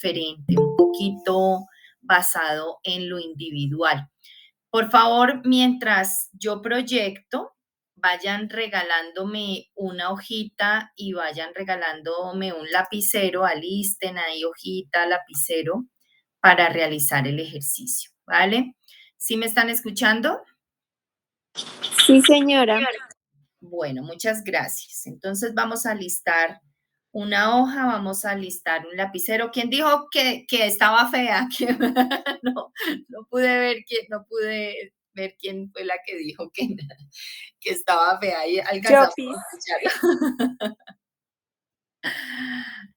diferente, un poquito basado en lo individual. Por favor, mientras yo proyecto, vayan regalándome una hojita y vayan regalándome un lapicero, alisten ahí hojita, lapicero para realizar el ejercicio, ¿vale? ¿Sí me están escuchando? Sí, señora. Bueno, muchas gracias. Entonces vamos a listar una hoja, vamos a listar un lapicero. ¿Quién dijo que estaba fea? Que no, no pude ver quién, no pude ver quién fue la que dijo que estaba fea y alcanzamos Chopis. a escucharla.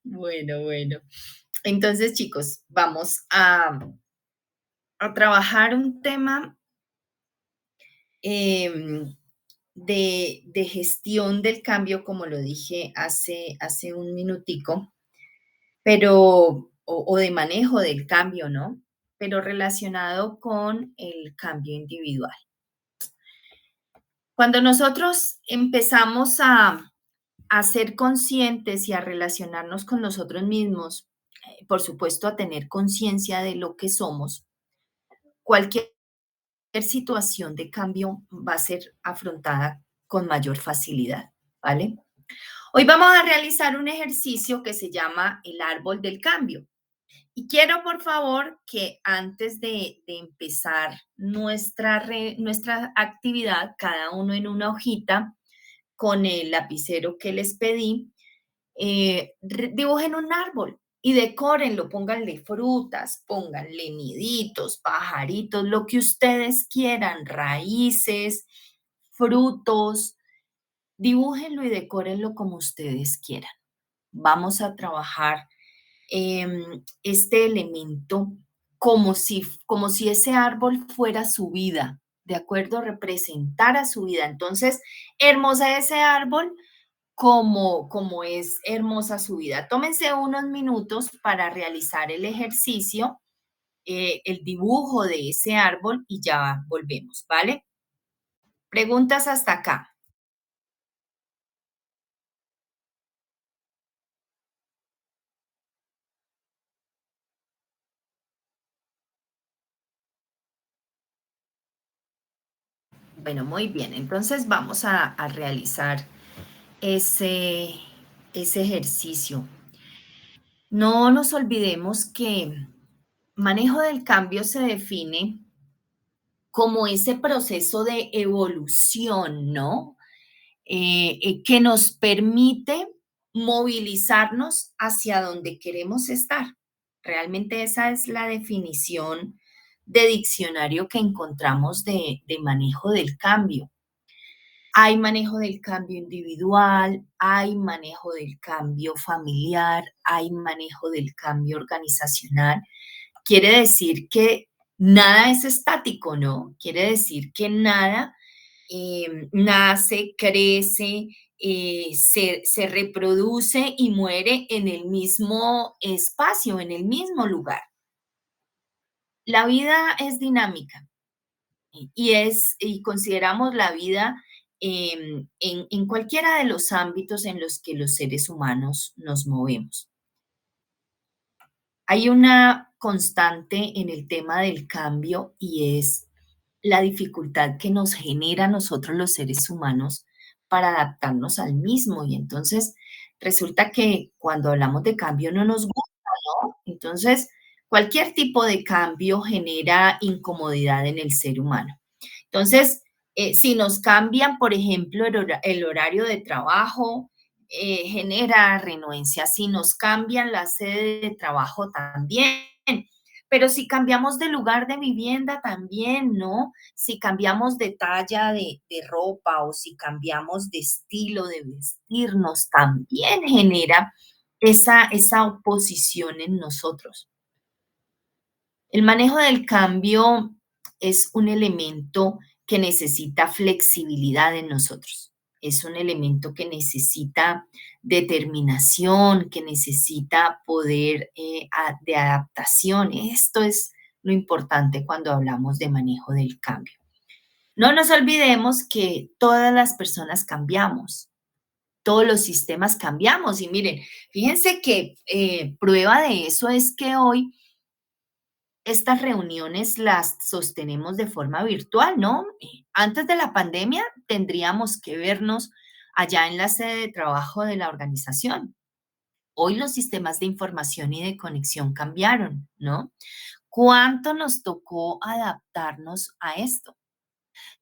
Bueno. Entonces, chicos, vamos a trabajar un tema em, de gestión del cambio, como lo dije hace un minutico, pero, o de manejo del cambio, ¿no? Pero relacionado con el cambio individual. Cuando nosotros empezamos a ser conscientes y a relacionarnos con nosotros mismos, por supuesto, a tener conciencia de lo que somos, cualquier situación de cambio va a ser afrontada con mayor facilidad, ¿vale? Hoy vamos a realizar un ejercicio que se llama el árbol del cambio. Y quiero, por favor, que antes de empezar nuestra actividad, cada uno en una hojita, con el lapicero que les pedí, dibujen un árbol y decórenlo, pónganle frutas, pónganle niditos, pajaritos, lo que ustedes quieran, raíces, frutos, dibújenlo y decórenlo como ustedes quieran. Vamos a trabajar este elemento como si ese árbol fuera su vida, ¿de acuerdo? Representara su vida. Entonces, hermosa ese árbol como es hermosa su vida. Tómense unos minutos para realizar el ejercicio, el dibujo de ese árbol y ya volvemos, ¿vale? Preguntas hasta acá. Bueno, muy bien. Entonces vamos a realizar ese, ese ejercicio. No nos olvidemos que manejo del cambio se define como ese proceso de evolución, ¿no? Que nos permite movilizarnos hacia donde queremos estar. Realmente esa es la definición de diccionario que encontramos de manejo del cambio. Hay manejo del cambio individual, hay manejo del cambio familiar, hay manejo del cambio organizacional. Quiere decir que nada es estático, ¿no? Quiere decir que nada nace, crece, se reproduce y muere en el mismo espacio, en el mismo lugar. La vida es dinámica y consideramos la vida en cualquiera de los ámbitos en los que los seres humanos nos movemos. Hay una constante en el tema del cambio y es la dificultad que nos genera a nosotros los seres humanos para adaptarnos al mismo. Y entonces resulta que cuando hablamos de cambio no nos gusta, ¿no? Entonces, cualquier tipo de cambio genera incomodidad en el ser humano. Entonces, si nos cambian, por ejemplo, el horario de trabajo, genera renuencia. Si nos cambian la sede de trabajo también. Pero si cambiamos de lugar de vivienda también, ¿no? Si cambiamos de talla de ropa o si cambiamos de estilo de vestirnos, también genera esa oposición en nosotros. El manejo del cambio es un elemento que necesita flexibilidad en nosotros. Es un elemento que necesita determinación, que necesita poder de adaptación. Esto es lo importante cuando hablamos de manejo del cambio. No nos olvidemos que todas las personas cambiamos. todos los sistemas cambiamos. Y miren, fíjense que prueba de eso es que hoy estas reuniones las sostenemos de forma virtual, ¿no? Antes de la pandemia tendríamos que vernos allá en la sede de trabajo de la organización. Hoy los sistemas de información y de conexión cambiaron, ¿no? ¿Cuánto nos tocó adaptarnos a esto?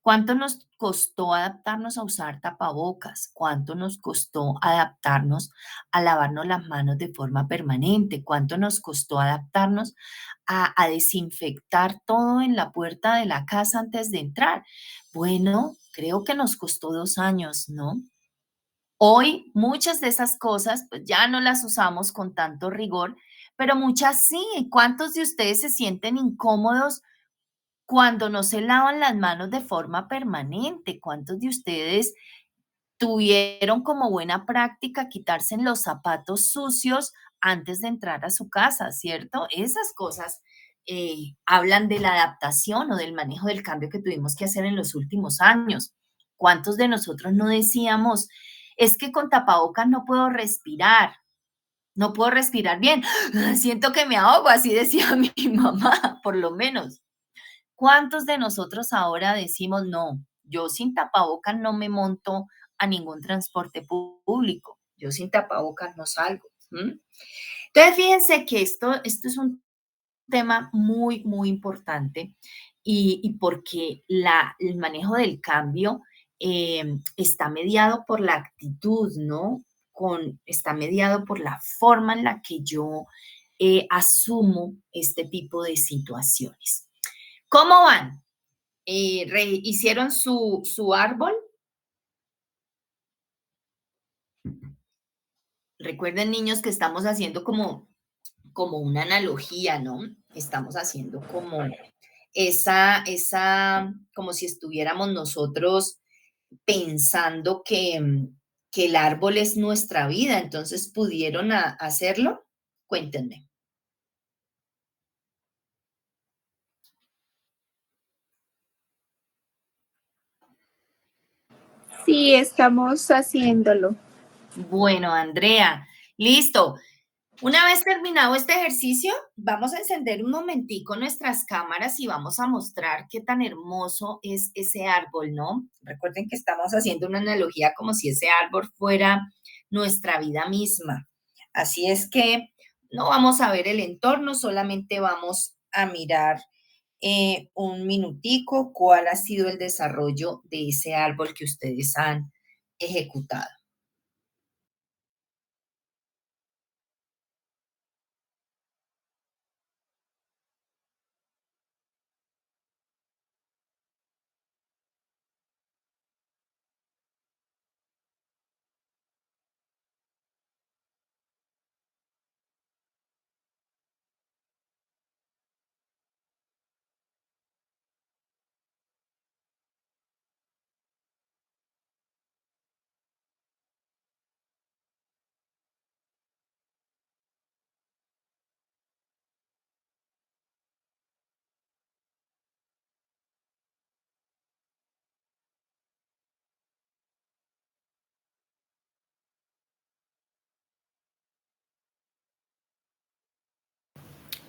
¿Cuánto nos costó adaptarnos a usar tapabocas? ¿Cuánto nos costó adaptarnos a lavarnos las manos de forma permanente? ¿Cuánto nos costó adaptarnos a desinfectar todo en la puerta de la casa antes de entrar? Bueno, creo que nos costó 2 años, ¿no? Hoy muchas de esas cosas pues ya no las usamos con tanto rigor, pero muchas sí. ¿Cuántos de ustedes se sienten incómodos cuando no se lavan las manos de forma permanente? ¿Cuántos de ustedes tuvieron como buena práctica quitarse los zapatos sucios antes de entrar a su casa, cierto? Esas cosas hablan de la adaptación o del manejo del cambio que tuvimos que hacer en los últimos años. ¿Cuántos de nosotros no decíamos, es que con tapabocas no puedo respirar? No puedo respirar bien, siento que me ahogo, así decía mi mamá, por lo menos. ¿Cuántos de nosotros ahora decimos, no, yo sin tapabocas no me monto a ningún transporte público, yo sin tapabocas no salgo? ¿M? Entonces, fíjense que esto es un tema muy, muy importante y porque el manejo del cambio está mediado por la actitud, ¿no? Está mediado por la forma en la que yo asumo este tipo de situaciones. ¿Cómo van? ¿Hicieron su árbol? Recuerden, niños, que estamos haciendo como una analogía, ¿no? Estamos haciendo como como si estuviéramos nosotros pensando que el árbol es nuestra vida. Entonces, ¿pudieron hacerlo? Cuéntenme. Sí, estamos haciéndolo. Bueno, Andrea, listo. Una vez terminado este ejercicio, vamos a encender un momentico nuestras cámaras y vamos a mostrar qué tan hermoso es ese árbol, ¿no? Recuerden que estamos haciendo una analogía como si ese árbol fuera nuestra vida misma. Así es que no vamos a ver el entorno, solamente vamos a mirar un minutico cuál ha sido el desarrollo de ese árbol que ustedes han ejecutado.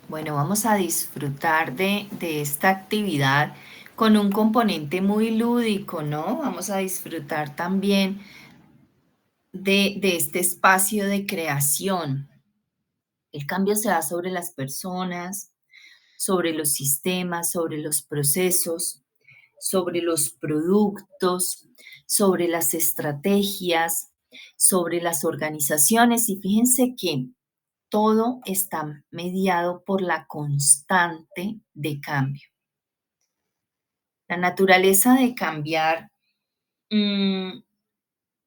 Bueno, vamos a disfrutar de esta actividad con un componente muy lúdico, ¿no? Vamos a disfrutar también de este espacio de creación. El cambio se da sobre las personas, sobre los sistemas, sobre los procesos, sobre los productos, sobre las estrategias, sobre las organizaciones. Y fíjense que todo está mediado por la constante de cambio. La naturaleza de cambiar mm,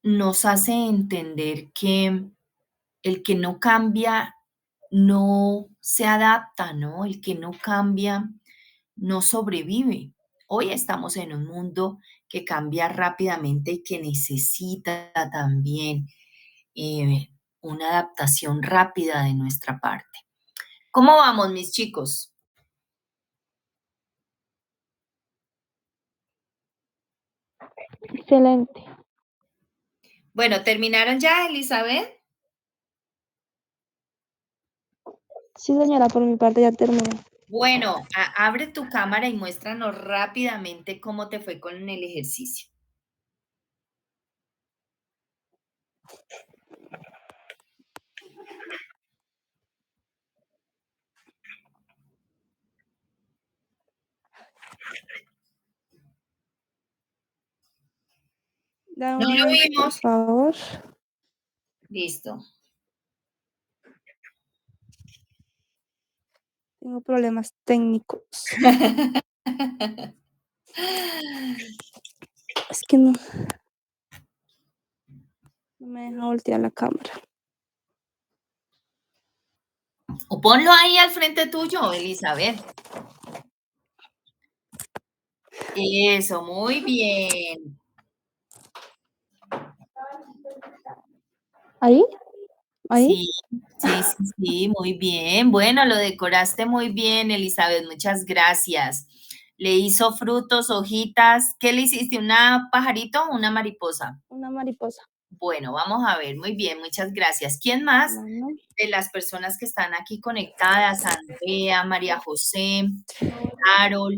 nos hace entender que el que no cambia no se adapta, ¿no? El que no cambia no sobrevive. Hoy estamos en un mundo que cambia rápidamente y que necesita también eh, una adaptación rápida de nuestra parte. ¿Cómo vamos, mis chicos? Excelente. Bueno, ¿terminaron ya, Elizabeth? Sí, señora, por mi parte ya terminé. Bueno, abre tu cámara y muéstranos rápidamente cómo te fue con el ejercicio. Dame No un lo momento, por vimos. favor. Listo. Tengo problemas técnicos. Es que no me deja voltear la cámara. O ponlo ahí al frente tuyo, Elizabeth. Eso, muy bien. ¿Ahí? ¿Ahí? Sí, sí, sí, sí, muy bien. Bueno, lo decoraste muy bien, Elizabeth. Muchas gracias. Le hizo frutos, hojitas. ¿Qué le hiciste? ¿Una pajarito o una mariposa? Una mariposa. Bueno, vamos a ver. Muy bien, muchas gracias. ¿Quién más Mano. de las personas que están aquí conectadas? Andrea, María José, Carol,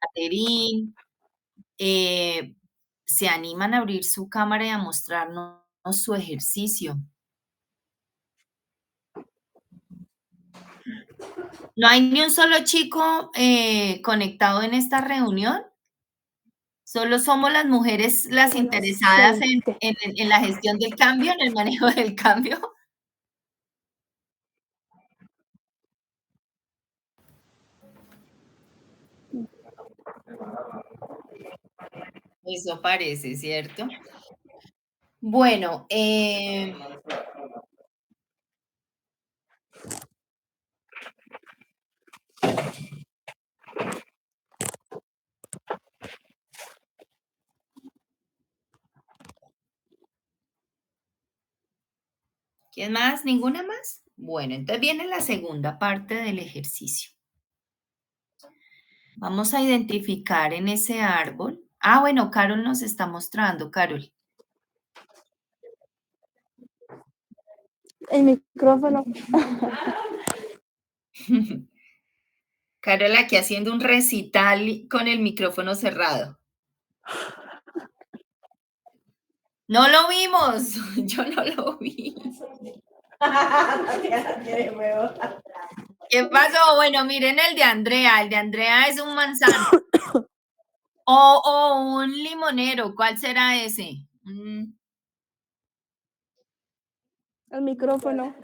Caterín, se animan a abrir su cámara y a mostrarnos su ejercicio. ¿No hay ni un solo chico conectado en esta reunión? Solo somos las mujeres las interesadas en, 20. en la gestión del cambio, en el manejo del cambio. Eso parece, ¿cierto? Bueno, ¿quién más? ¿Ninguna más? Bueno, entonces viene la segunda parte del ejercicio. Vamos a identificar en ese árbol. Ah, bueno, Carol nos está mostrando, Carol. El micrófono. Carol aquí haciendo un recital con el micrófono cerrado. No lo vimos, yo no lo vi. ¿Qué pasó? Bueno, miren el de Andrea es un manzano. O un limonero, ¿cuál será ese? El micrófono.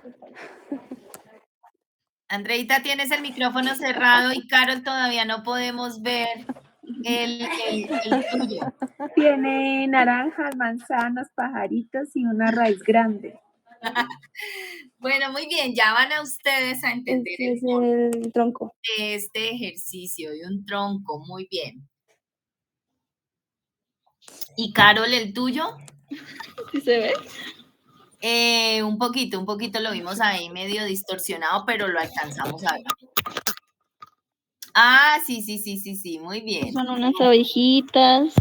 Andreita, tienes el micrófono cerrado y Carol todavía no podemos ver el tuyo. Tiene naranjas, manzanas, pajaritos y una raíz grande. Bueno, muy bien, ya van a ustedes a entender Ese el es el tronco. de este ejercicio de un tronco, muy bien. ¿Y Carol, el tuyo? ¿Sí se ve? Un poquito lo vimos ahí medio distorsionado, pero lo alcanzamos a ver. Ah, sí, sí, sí, sí, sí, muy bien. Son unas abejitas,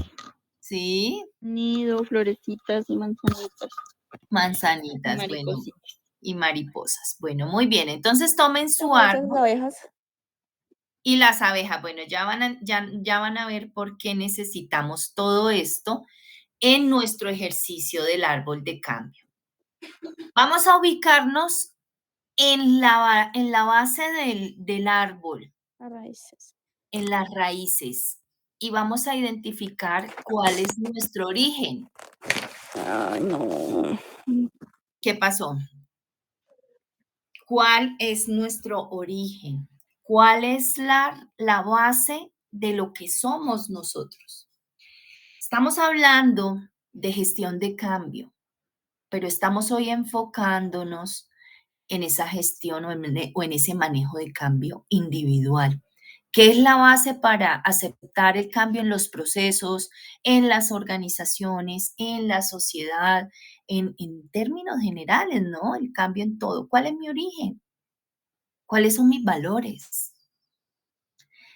Sí, nido, florecitas y manzanitas. manzanitas, bueno, Maripositas. y mariposas. Bueno, muy bien. Entonces tomen su Son muchas árbol abejas. y las abejas. Bueno, ya van a ver por qué necesitamos todo esto en nuestro ejercicio del árbol de cambio. Vamos a ubicarnos en la base del árbol, A raíces. en las raíces, y vamos a identificar cuál es nuestro origen. Ay, no. ¿Qué pasó? ¿Cuál es nuestro origen? ¿Cuál es la base de lo que somos nosotros? Estamos hablando de gestión de cambio, pero estamos hoy enfocándonos en esa gestión o en ese manejo de cambio individual, que es la base para aceptar el cambio en los procesos, en las organizaciones, en la sociedad, en términos generales, ¿no? El cambio en todo. ¿Cuál es mi origen? ¿Cuáles son mis valores?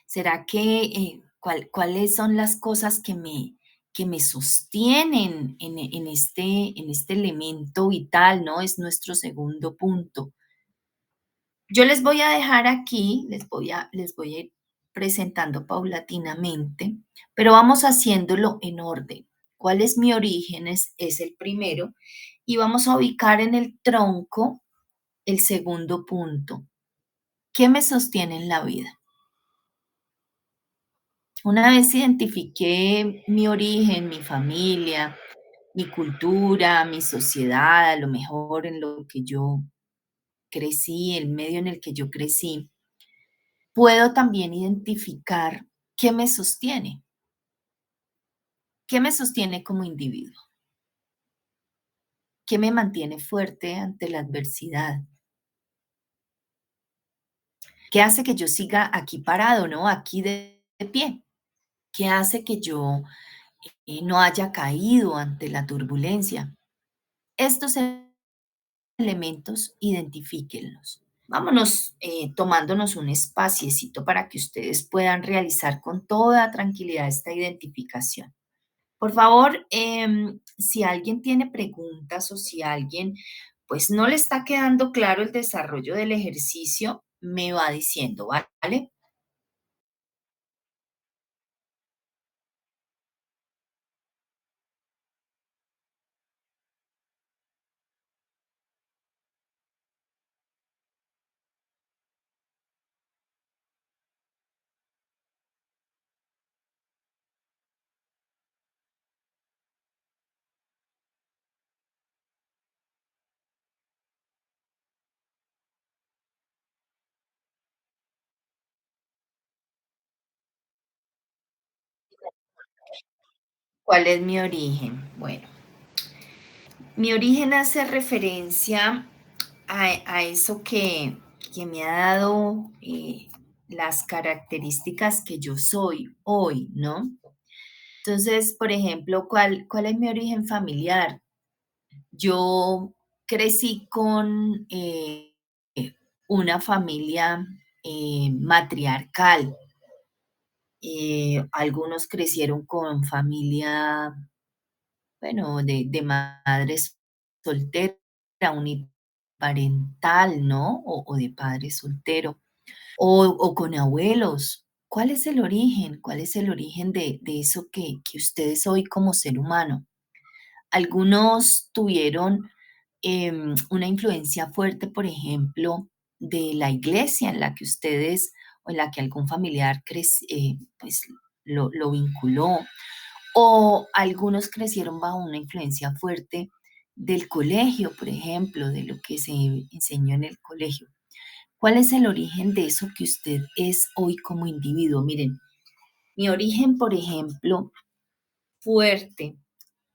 ¿Será que cuáles son las cosas que que me sostienen en este elemento vital, ¿no? Es nuestro segundo punto. Yo les voy a dejar aquí, les voy a ir presentando paulatinamente, pero vamos haciéndolo en orden. ¿Cuál es mi origen? Es el primero. Y vamos a ubicar en el tronco el segundo punto. ¿Qué me sostiene en la vida? Una vez identifiqué mi origen, mi familia, mi cultura, mi sociedad, a lo mejor en lo que yo crecí, el medio en el que yo crecí, puedo también identificar qué me sostiene, qué me sostiene como individuo, qué me mantiene fuerte ante la adversidad, qué hace que yo siga aquí parado, ¿no? Aquí de pie, qué hace que yo no haya caído ante la turbulencia. Estos elementos, identifíquenlos. Vámonos tomándonos un espaciecito para que ustedes puedan realizar con toda tranquilidad esta identificación. Por favor, si alguien tiene preguntas o si alguien pues no le está quedando claro el desarrollo del ejercicio, me va diciendo, ¿vale? ¿Cuál es mi origen? Bueno, mi origen hace referencia a eso que me ha dado las características que yo soy hoy, ¿no? Entonces, por ejemplo, ¿cuál es mi origen familiar? Yo crecí con una familia matriarcal. Algunos crecieron con familia, bueno, de madres soltera, uniparental, ¿no? O de padre soltero, o con abuelos. ¿Cuál es el origen? ¿Cuál es el origen de eso que ustedes hoy como ser humano? Algunos tuvieron una influencia fuerte, por ejemplo, de la iglesia en la que ustedes o en la que algún familiar pues lo vinculó, o algunos crecieron bajo una influencia fuerte del colegio, por ejemplo, de lo que se enseñó en el colegio. ¿Cuál es el origen de eso que usted es hoy como individuo? Miren, mi origen, por ejemplo, fuerte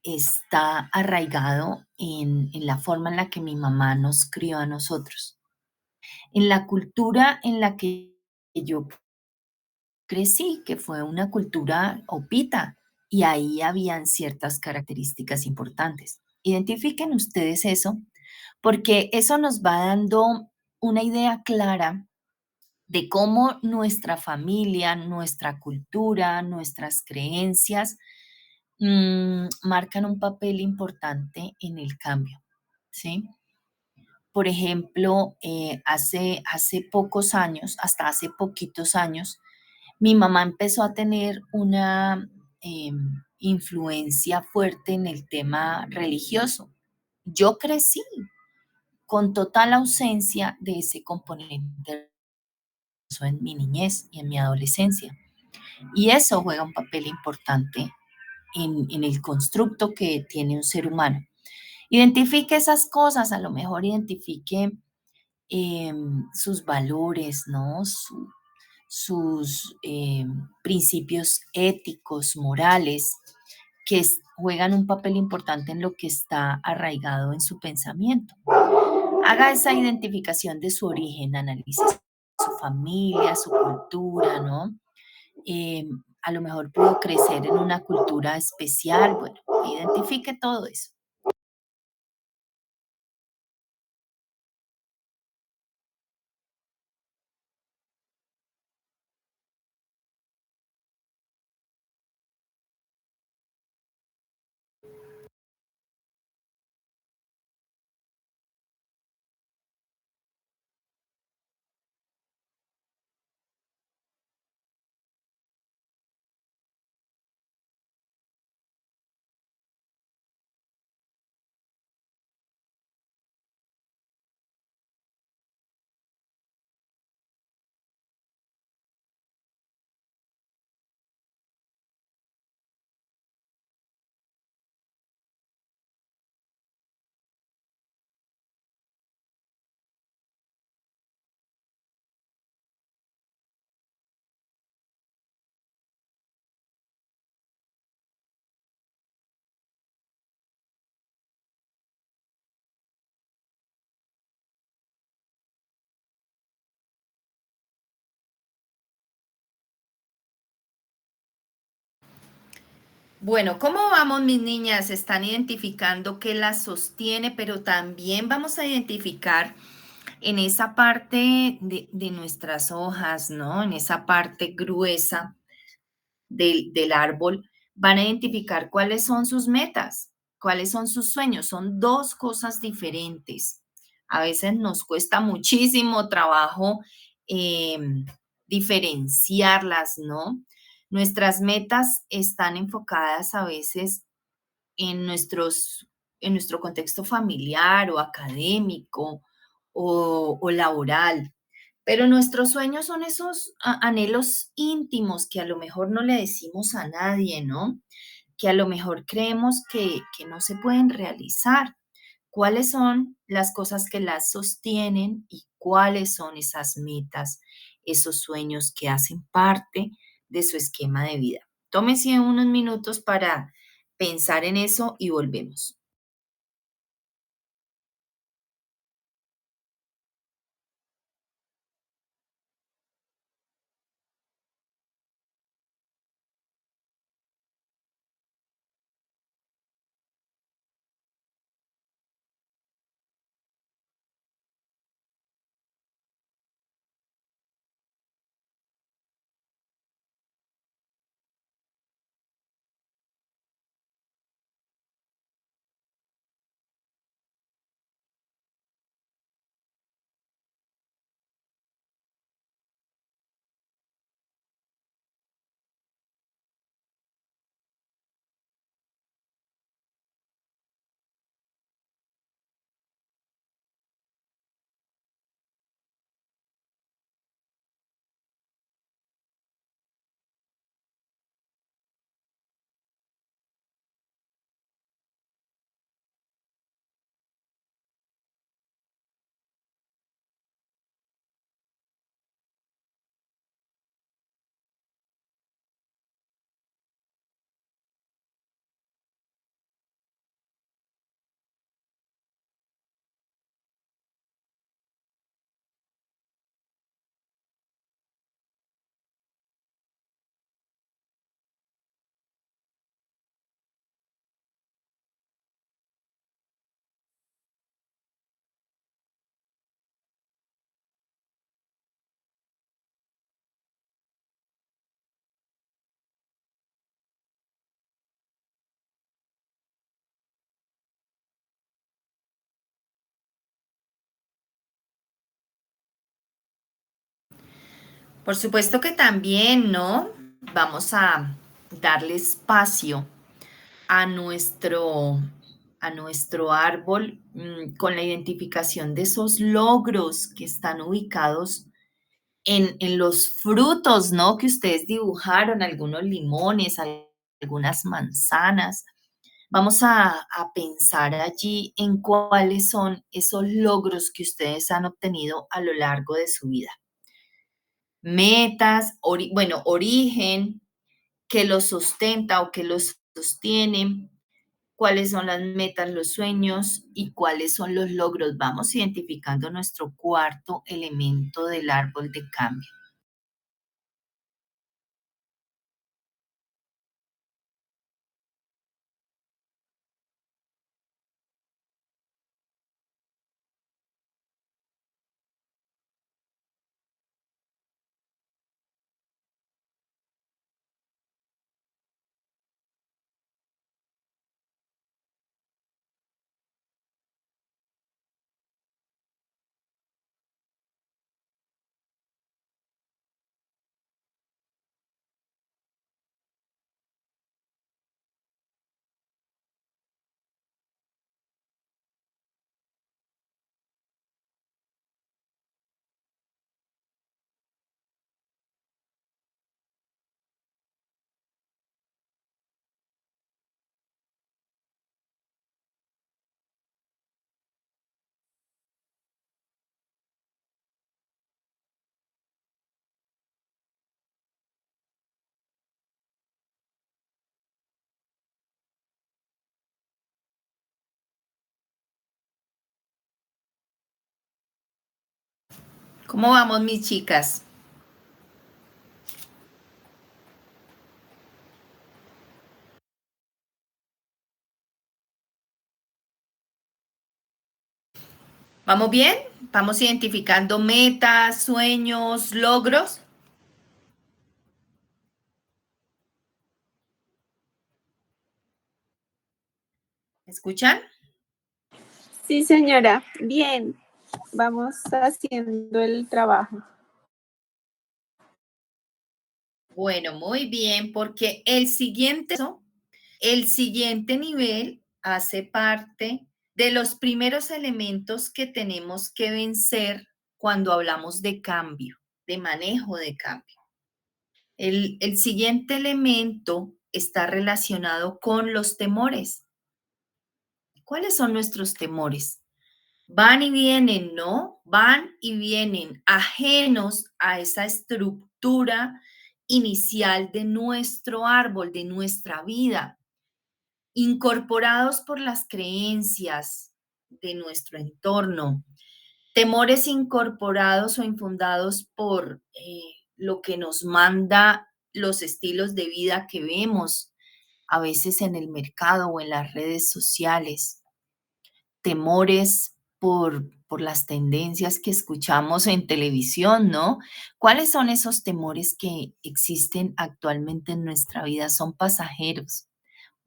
está arraigado en la forma en la que mi mamá nos crió a nosotros, en la cultura en la que yo crecí, que fue una cultura opita, y ahí habían ciertas características importantes. Identifiquen ustedes eso, porque eso nos va dando una idea clara de cómo nuestra familia, nuestra cultura, nuestras creencias marcan un papel importante en el cambio, ¿sí? Por ejemplo, hace pocos años, hasta hace poquitos años, mi mamá empezó a tener una influencia fuerte en el tema religioso. Yo crecí con total ausencia de ese componente en mi niñez y en mi adolescencia. Y eso juega un papel importante en el constructo que tiene un ser humano. Identifique esas cosas, a lo mejor identifique sus valores, ¿no? Sus principios éticos, morales, que juegan un papel importante en lo que está arraigado en su pensamiento. Haga esa identificación de su origen, analice su familia, su cultura, ¿no? A lo mejor pudo crecer en una cultura especial, bueno, identifique todo eso. Bueno, ¿cómo vamos, mis niñas? Están identificando qué las sostiene, pero también vamos a identificar en esa parte de nuestras hojas, ¿no? En esa parte gruesa del árbol, van a identificar cuáles son sus metas, cuáles son sus sueños. Son dos cosas diferentes. A veces nos cuesta muchísimo trabajo eh, diferenciarlas, ¿no? Nuestras metas están enfocadas a veces en, en nuestro contexto familiar o académico o laboral. Pero nuestros sueños son esos anhelos íntimos que a lo mejor no le decimos a nadie, ¿no? Que a lo mejor creemos que no se pueden realizar. ¿Cuáles son las cosas que las sostienen y cuáles son esas metas, esos sueños que hacen parte de su esquema de vida? Tómese unos minutos para pensar en eso y volvemos. Por supuesto que también, ¿no? Vamos a darle espacio a a nuestro árbol con la identificación de esos logros que están ubicados en los frutos, ¿no? Que ustedes dibujaron, algunos limones, algunas manzanas. Vamos a pensar allí en cuáles son esos logros que ustedes han obtenido a lo largo de su vida. Metas, bueno, origen, que los sustenta o que los sostiene, cuáles son las metas, los sueños y cuáles son los logros. Vamos identificando nuestro cuarto elemento del árbol de cambio. ¿Cómo vamos, mis chicas? ¿Vamos bien? ¿Vamos identificando metas, sueños, logros? ¿Me escuchan? Sí, señora. Bien, vamos haciendo el trabajo. Bueno, muy bien, porque el siguiente nivel hace parte de los primeros elementos que tenemos que vencer cuando hablamos de cambio, de manejo de cambio. El siguiente elemento está relacionado con los temores. ¿Cuáles son nuestros temores? Van y vienen, ¿no? Van y vienen, ajenos a esa estructura inicial de nuestro árbol, de nuestra vida, incorporados por las creencias de nuestro entorno, temores incorporados o infundados por lo que nos manda los estilos de vida que vemos a veces en el mercado o en las redes sociales, temores por las tendencias que escuchamos en televisión, ¿no? ¿Cuáles son esos temores que existen actualmente en nuestra vida? Son pasajeros,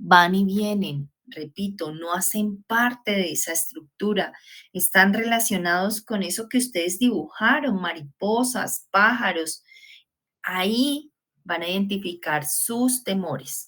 van y vienen, repito, no hacen parte de esa estructura, están relacionados con eso que ustedes dibujaron, mariposas, pájaros. Ahí van a identificar sus temores.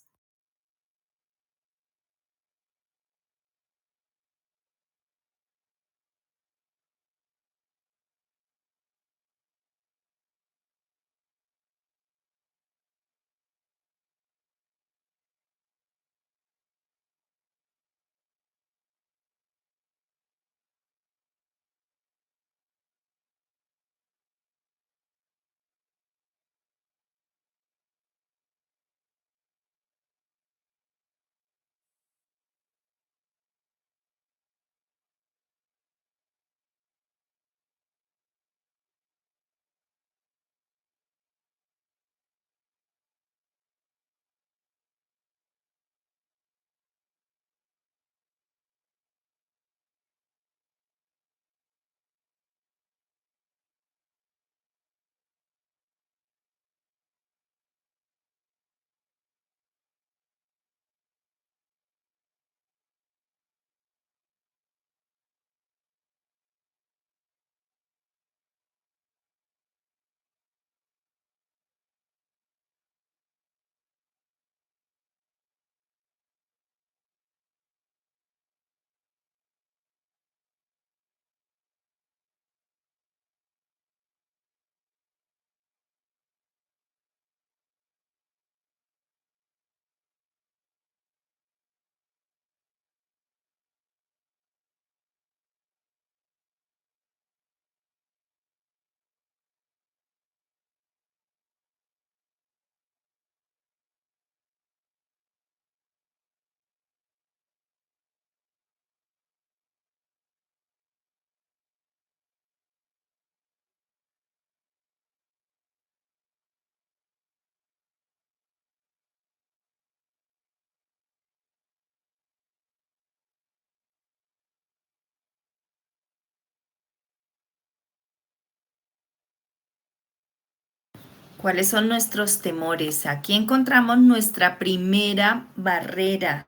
¿Cuáles son nuestros temores? Aquí encontramos nuestra primera barrera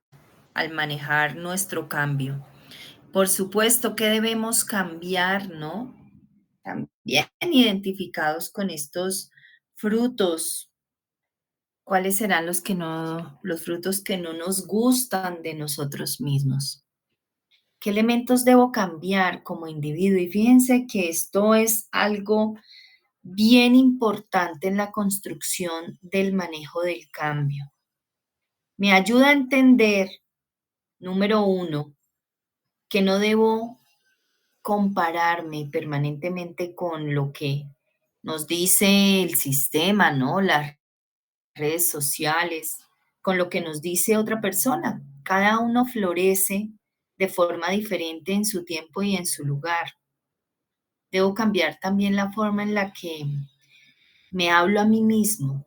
al manejar nuestro cambio. Por supuesto que debemos cambiar, ¿no? También identificados con estos frutos. ¿Cuáles serán los frutos que no nos gustan de nosotros mismos? ¿Qué elementos debo cambiar como individuo? Y fíjense que esto es algo bien importante en la construcción del manejo del cambio. Me ayuda a entender, número uno, que no debo compararme permanentemente con lo que nos dice el sistema, ¿no? Las redes sociales, con lo que nos dice otra persona. Cada uno florece de forma diferente en su tiempo y en su lugar. Debo cambiar también la forma en la que me hablo a mí mismo.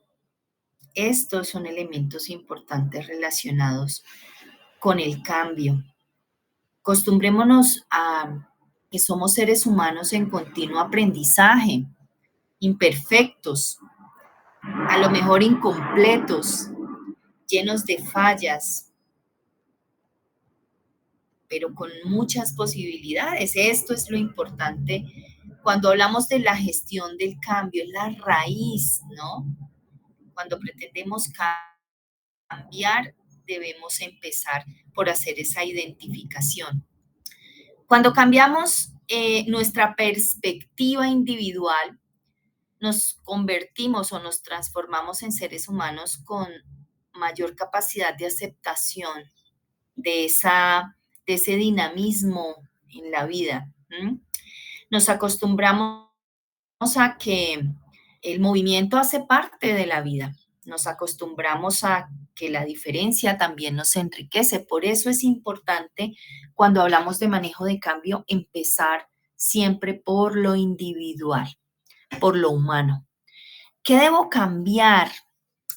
Estos son elementos importantes relacionados con el cambio. Acostumbrémonos a que somos seres humanos en continuo aprendizaje, imperfectos, a lo mejor incompletos, llenos de fallas, pero con muchas posibilidades. Esto es lo importante cuando hablamos de la gestión del cambio, es la raíz, ¿no? Cuando pretendemos cambiar, debemos empezar por hacer esa identificación. Cuando cambiamos nuestra perspectiva individual, nos convertimos o nos transformamos en seres humanos con mayor capacidad de aceptación de, de ese dinamismo en la vida. ¿M? Nos acostumbramos a que el movimiento hace parte de la vida. Nos acostumbramos a que la diferencia también nos enriquece. Por eso es importante cuando hablamos de manejo de cambio empezar siempre por lo individual, por lo humano. ¿Qué debo cambiar?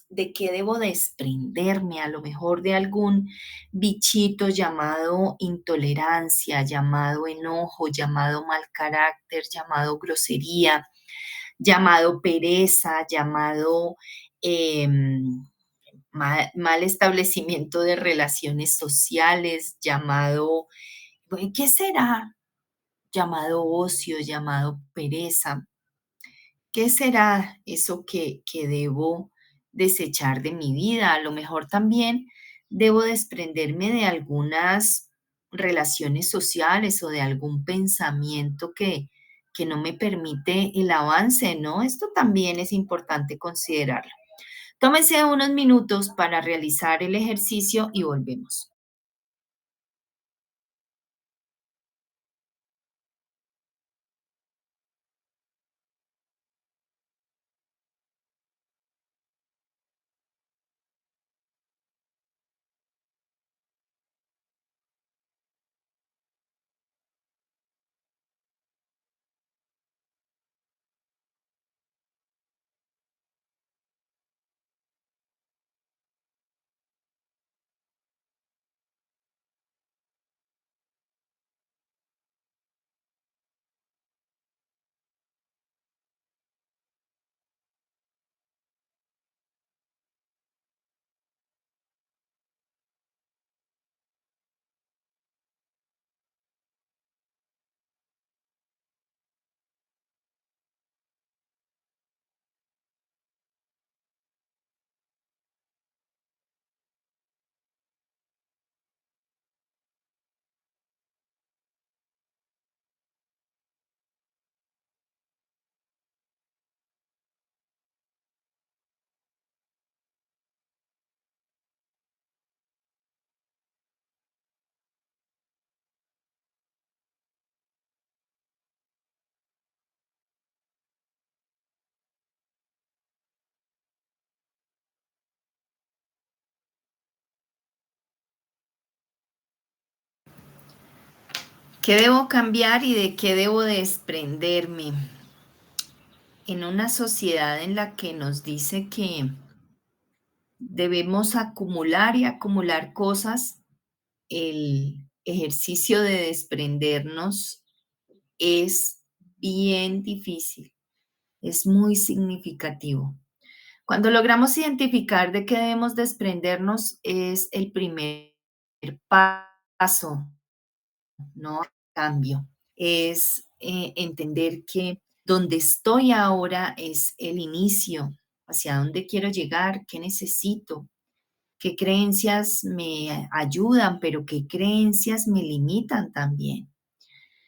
¿De qué debo desprenderme? A lo mejor de algún bichito llamado intolerancia, llamado enojo, llamado mal carácter, llamado grosería, llamado pereza, llamado mal establecimiento de relaciones sociales, llamado, bueno, ¿qué será? Llamado ocio, llamado pereza. ¿Qué será eso que debo desechar de mi vida? A lo mejor también debo desprenderme de algunas relaciones sociales o de algún pensamiento que no me permite el avance, ¿no? Esto también es importante considerarlo. Tómense unos minutos para realizar el ejercicio y volvemos. ¿Qué debo cambiar y de qué debo desprenderme? En una sociedad en la que nos dice que debemos acumular y acumular cosas, el ejercicio de desprendernos es bien difícil, es muy significativo. Cuando logramos identificar de qué debemos desprendernos es el primer paso, ¿no? Cambio. Es entender que donde estoy ahora es el inicio, hacia dónde quiero llegar, qué necesito, qué creencias me ayudan, pero qué creencias me limitan también,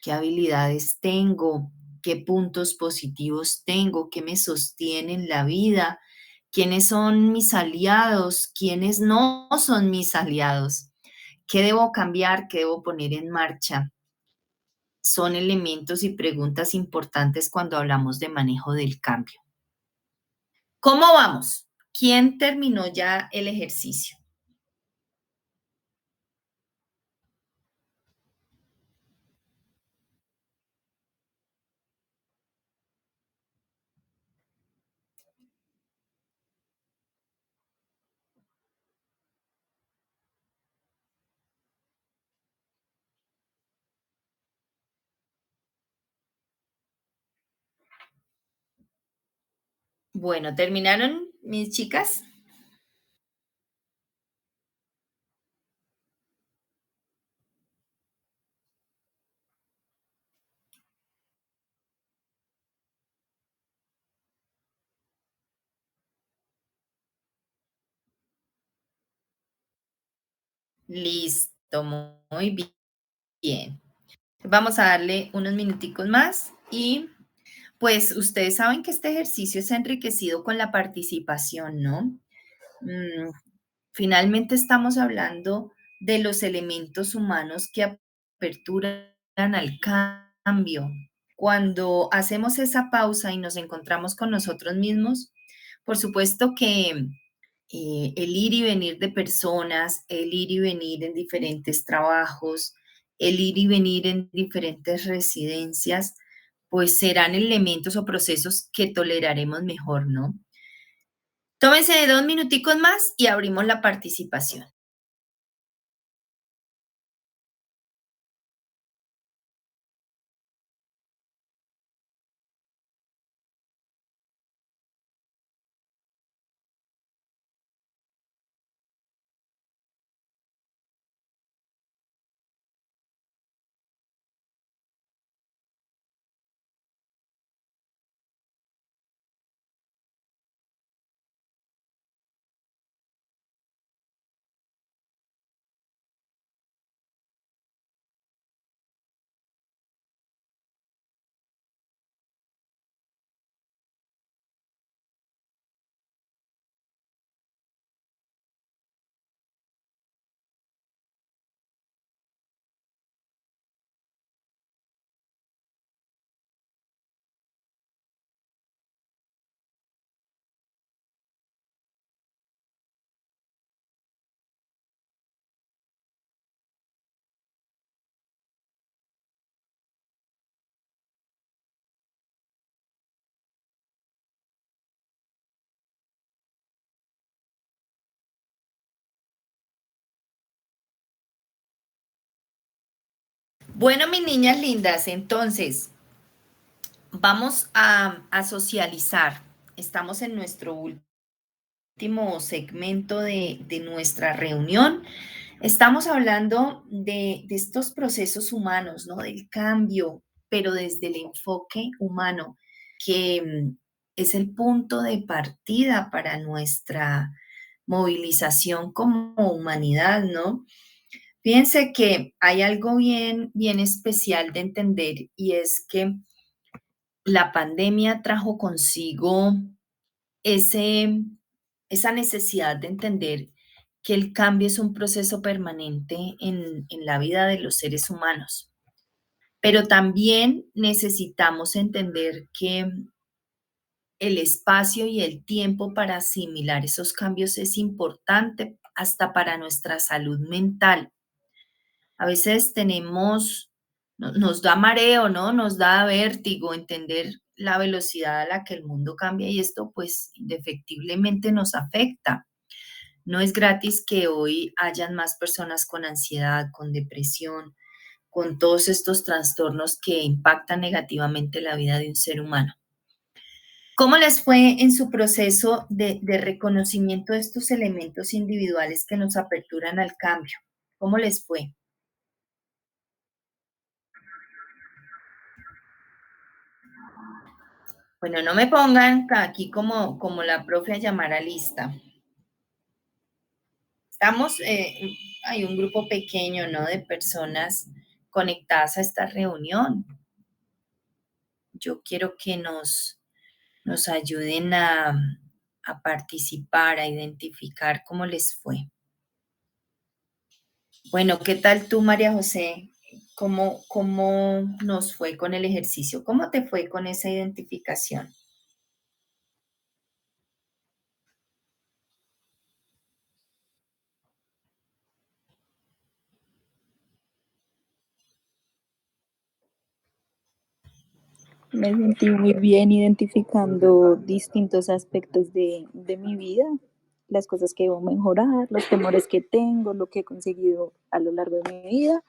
qué habilidades tengo, qué puntos positivos tengo, qué me sostienen la vida, quiénes son mis aliados, quiénes no son mis aliados, qué debo cambiar, qué debo poner en marcha. Son elementos y preguntas importantes cuando hablamos de manejo del cambio. ¿Cómo vamos? ¿Quién terminó ya el ejercicio? Bueno, ¿terminaron mis chicas? Listo, muy bien. Vamos a darle unos minuticos más y pues ustedes saben que este ejercicio es enriquecido con la participación, ¿no? Mm, Finalmente estamos hablando de los elementos humanos que aperturan al cambio. Cuando hacemos esa pausa y nos encontramos con nosotros mismos, por supuesto que el ir y venir de personas, el ir y venir en diferentes trabajos, el ir y venir en diferentes residencias, pues serán elementos o procesos que toleraremos mejor, ¿no? Tómense 2 minuticos más y abrimos la participación. Bueno, mis niñas lindas, entonces vamos a socializar. Estamos en nuestro último segmento de nuestra reunión. Estamos hablando de estos procesos humanos, ¿no? Del cambio, pero desde el enfoque humano, que es el punto de partida para nuestra movilización como humanidad, ¿no? Fíjense que hay algo bien, bien especial de entender y es que la pandemia trajo consigo ese, esa necesidad de entender que el cambio es un proceso permanente en la vida de los seres humanos. Pero también necesitamos entender que el espacio y el tiempo para asimilar esos cambios es importante hasta para nuestra salud mental. A veces nos da mareo, ¿no? Nos da vértigo entender la velocidad a la que el mundo cambia y esto pues indefectiblemente nos afecta. No es gratis que hoy hayan más personas con ansiedad, con depresión, con todos estos trastornos que impactan negativamente la vida de un ser humano. ¿Cómo les fue en su proceso de reconocimiento de estos elementos individuales que nos aperturan al cambio? ¿Cómo les fue? Bueno, no me pongan aquí como la profe a llamar a lista. Estamos, hay un grupo pequeño, ¿no? De personas conectadas a esta reunión. Yo quiero que nos ayuden a participar, a identificar cómo les fue. Bueno, ¿qué tal tú, María José? ¿Cómo nos fue con el ejercicio? ¿Cómo te fue con esa identificación? Me sentí muy bien identificando distintos aspectos de mi vida, las cosas que debo mejorar, los temores que tengo, lo que he conseguido a lo largo de mi vida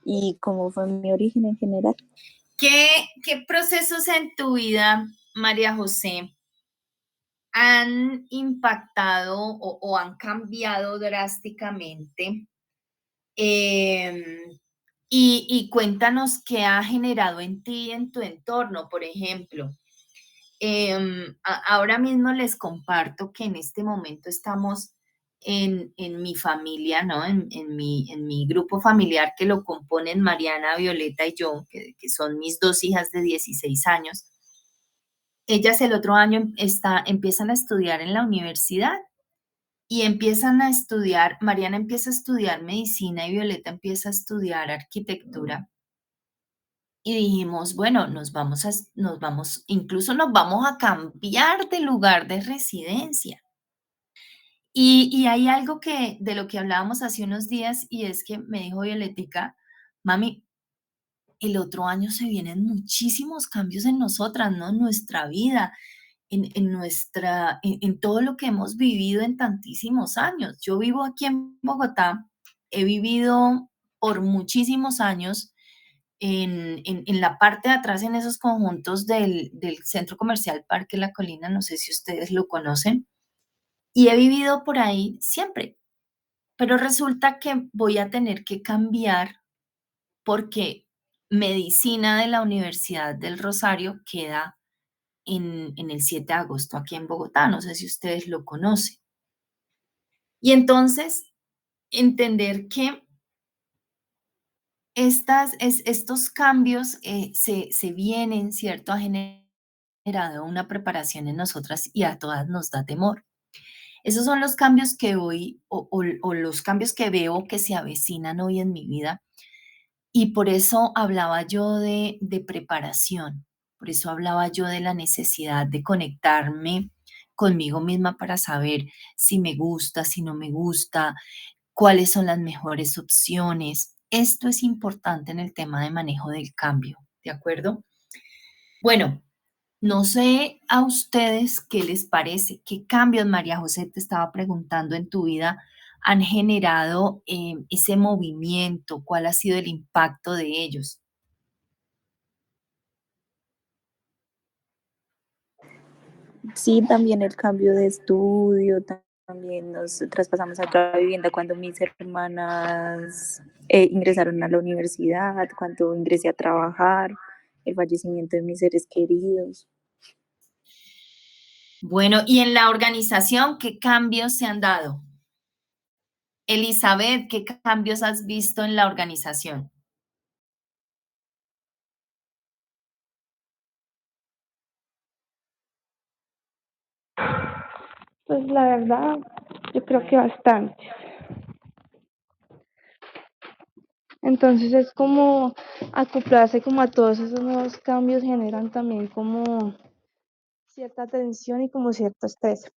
y cómo fue mi origen en general. ¿Qué procesos en tu vida, María José, han impactado o han cambiado drásticamente. Em, y cuéntanos qué ha generado en ti y en tu entorno, por ejemplo. Ahora mismo les comparto que en este momento estamos en mi familia, ¿no? En mi grupo familiar que lo componen Mariana, Violeta y yo, que son mis dos hijas de 16 años. Ellas el otro año empiezan a estudiar en la universidad y empiezan a estudiar, Mariana empieza a estudiar medicina y Violeta empieza a estudiar arquitectura. Y dijimos, bueno, incluso nos vamos a cambiar de lugar de residencia. Y hay algo de lo que hablábamos hace unos días y es que me dijo Violetica, mami, el otro año se vienen muchísimos cambios en nosotras, ¿no? En nuestra vida, en todo lo que hemos vivido en tantísimos años. Yo vivo aquí en Bogotá, he vivido por muchísimos años en la parte de atrás, en esos conjuntos del centro comercial Parque La Colina, no sé si ustedes lo conocen, y he vivido por ahí siempre, pero resulta que voy a tener que cambiar porque medicina de la Universidad del Rosario queda en el 7 de agosto aquí en Bogotá, no sé si ustedes lo conocen. Y entonces, entender que estos cambios se vienen, ¿cierto? A generado una preparación en nosotras y a todas nos da temor. Esos son los cambios que hoy o los cambios que veo que se avecinan hoy en mi vida. Y por eso hablaba yo de preparación, por eso hablaba yo de la necesidad de conectarme conmigo misma para saber si me gusta, si no me gusta, cuáles son las mejores opciones. Esto es importante en el tema de manejo del cambio, ¿de acuerdo? Bueno, no sé a ustedes qué les parece, qué cambios, María José, te estaba preguntando en tu vida, han generado ese movimiento, cuál ha sido el impacto de ellos. Sí, también el cambio de estudio, también nos traspasamos a otra vivienda cuando mis hermanas ingresaron a la universidad, cuando ingresé a trabajar, el fallecimiento de mis seres queridos. Bueno, y en la organización, ¿qué cambios se han dado? Elizabeth, ¿qué cambios has visto en la organización? Pues la verdad, yo creo que bastante. Entonces es como acoplarse como a todos esos nuevos cambios generan también como cierta tensión y como cierto estrés.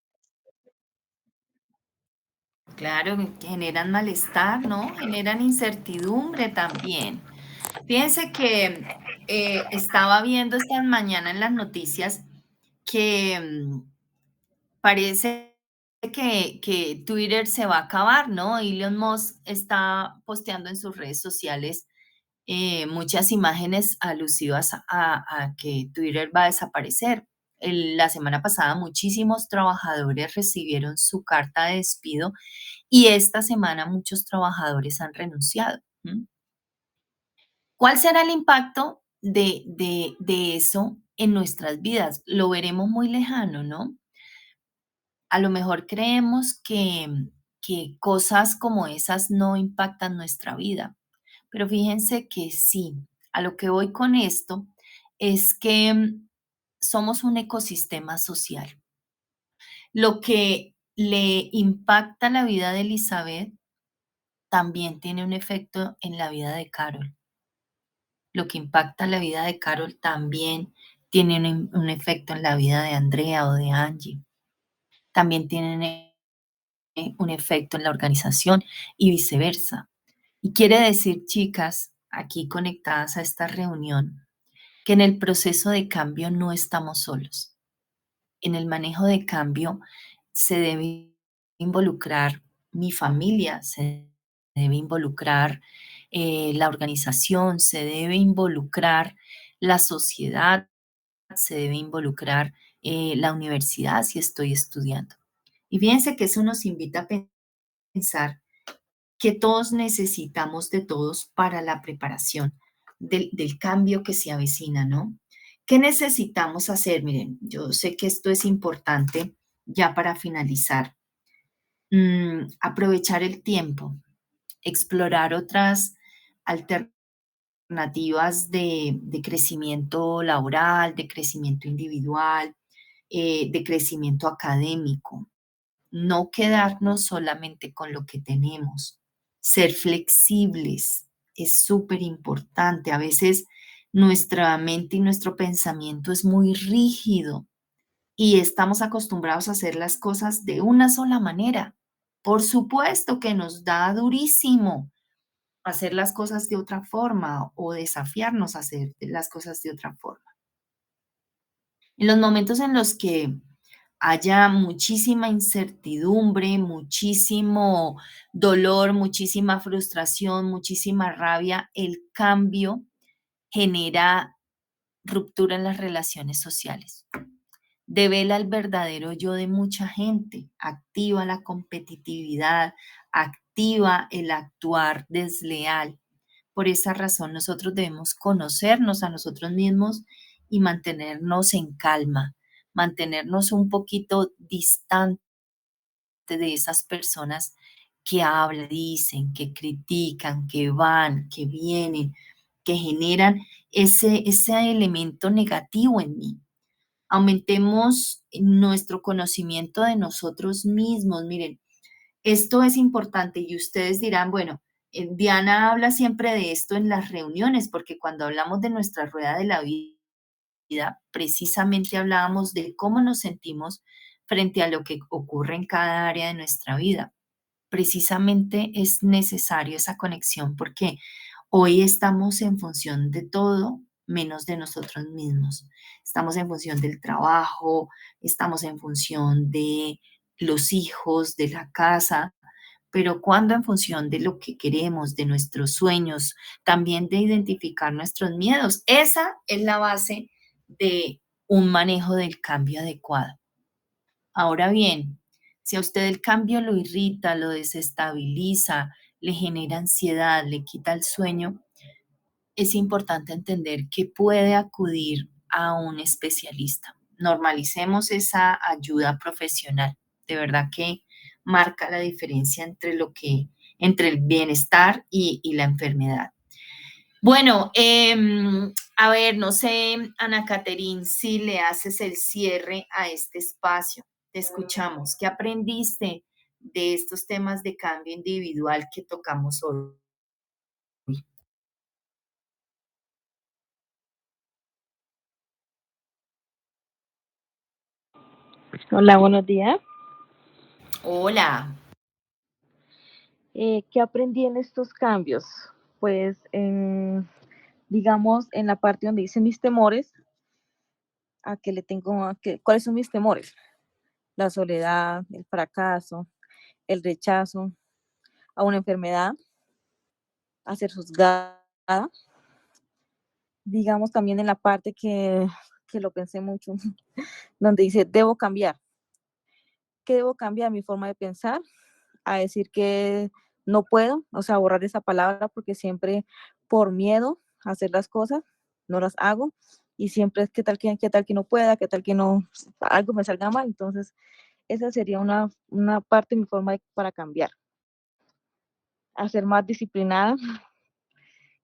Claro, que generan malestar, ¿no? Generan incertidumbre también. Fíjense que estaba viendo esta mañana en las noticias que parece que Twitter se va a acabar, ¿no? Elon Musk está posteando en sus redes sociales muchas imágenes alusivas a que Twitter va a desaparecer. La semana pasada muchísimos trabajadores recibieron su carta de despido y esta semana muchos trabajadores han renunciado. ¿M? ¿Cuál será el impacto de eso en nuestras vidas? Lo veremos muy lejano, ¿no? A lo mejor creemos que cosas como esas no impactan nuestra vida, pero fíjense que sí. A lo que voy con esto es que somos un ecosistema social. Lo que le impacta la vida de Elizabeth también tiene un efecto en la vida de Carol. Lo que impacta la vida de Carol también tiene un efecto en la vida de Andrea o de Angie. También tienen un efecto en la organización y viceversa. Y quiere decir, chicas, aquí conectadas a esta reunión, que en el proceso de cambio no estamos solos. En el manejo de cambio se debe involucrar mi familia, se debe involucrar la organización, se debe involucrar la sociedad, se debe involucrar la universidad si estoy estudiando. Y fíjense que eso nos invita a pensar que todos necesitamos de todos para la preparación del cambio que se avecina, ¿no? ¿Qué necesitamos hacer? Miren, yo sé que esto es importante ya para finalizar. Aprovechar el tiempo, explorar otras alternativas de crecimiento laboral, de crecimiento individual, de crecimiento académico. No quedarnos solamente con lo que tenemos. Ser flexibles es súper importante. A veces nuestra mente y nuestro pensamiento es muy rígido y estamos acostumbrados a hacer las cosas de una sola manera. Por supuesto que nos da durísimo hacer las cosas de otra forma o desafiarnos a hacer las cosas de otra forma. En los momentos en los que haya muchísima incertidumbre, muchísimo dolor, muchísima frustración, muchísima rabia, el cambio genera ruptura en las relaciones sociales. Devela el verdadero yo de mucha gente, activa la competitividad, activa el actuar desleal. Por esa razón, nosotros debemos conocernos a nosotros mismos y mantenernos en calma, mantenernos un poquito distantes de esas personas que hablan, dicen, que critican, que van, que vienen, que generan ese elemento negativo en mí. Aumentemos nuestro conocimiento de nosotros mismos. Miren, esto es importante y ustedes dirán, bueno, Diana habla siempre de esto en las reuniones, porque cuando hablamos de nuestra rueda de la vida, precisamente hablábamos de cómo nos sentimos frente a lo que ocurre en cada área de nuestra vida. Precisamente es necesario esa conexión porque hoy estamos en función de todo menos de nosotros mismos. Estamos en función del trabajo, estamos en función de los hijos, de la casa, pero cuando en función de lo que queremos, de nuestros sueños, también de identificar nuestros miedos. Esa es la base de un manejo del cambio adecuado. Ahora bien, si a usted el cambio lo irrita, lo desestabiliza, le genera ansiedad, le quita el sueño, es importante entender que puede acudir a un especialista. Normalicemos esa ayuda profesional. De verdad que marca la diferencia entre el bienestar y la enfermedad. Bueno, a ver, no sé, Ana Caterín, si le haces el cierre a este espacio. Te escuchamos. ¿Qué aprendiste de estos temas de cambio individual que tocamos hoy? Hola, buenos días. Hola. ¿Qué aprendí en estos cambios? Pues, digamos, en la parte donde dice mis temores, ¿cuáles son mis temores? La soledad, el fracaso, el rechazo, a una enfermedad, a ser juzgada. Digamos también en la parte que lo pensé mucho, donde dice, debo cambiar. ¿Qué debo cambiar? Mi forma de pensar, a decir que no puedo, o sea, borrar esa palabra porque siempre por miedo a hacer las cosas, no las hago y siempre es qué tal que no pueda, qué tal que no, algo me salga mal. Entonces, esa sería una parte de mi forma para cambiar, a ser más disciplinada.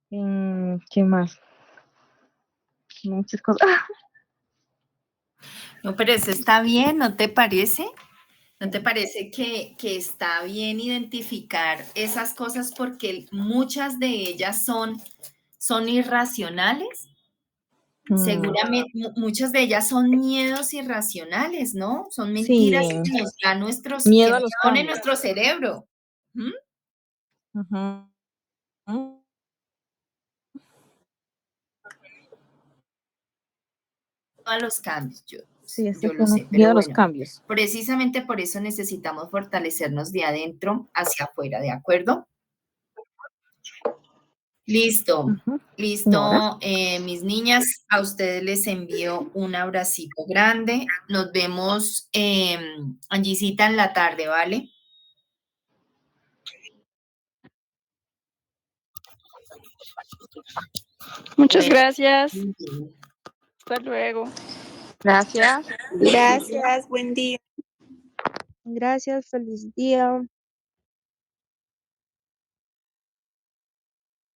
¿Qué más? Muchas cosas. No, pero eso está bien, ¿no te parece? ¿No te parece que está bien identificar esas cosas porque muchas de ellas son irracionales? Seguramente muchas de ellas son miedos irracionales, ¿no? Son mentiras Sí, que nos dan que miedo a nos los pone cambios. nuestro cerebro. ¿Mm? Ujú. A los cambios, Sí, ese yo fue lo uno, sé, miedo pero a los bueno, cambios. precisamente por eso necesitamos fortalecernos de adentro hacia afuera, ¿de acuerdo? Listo, Ujú. Nora. listo, mis niñas, a ustedes les envío un abracito grande. Nos vemos, Angisita, en la tarde, ¿vale? Muchas Bueno, gracias. Hasta luego. Gracias. Gracias, buen día. Gracias, feliz día.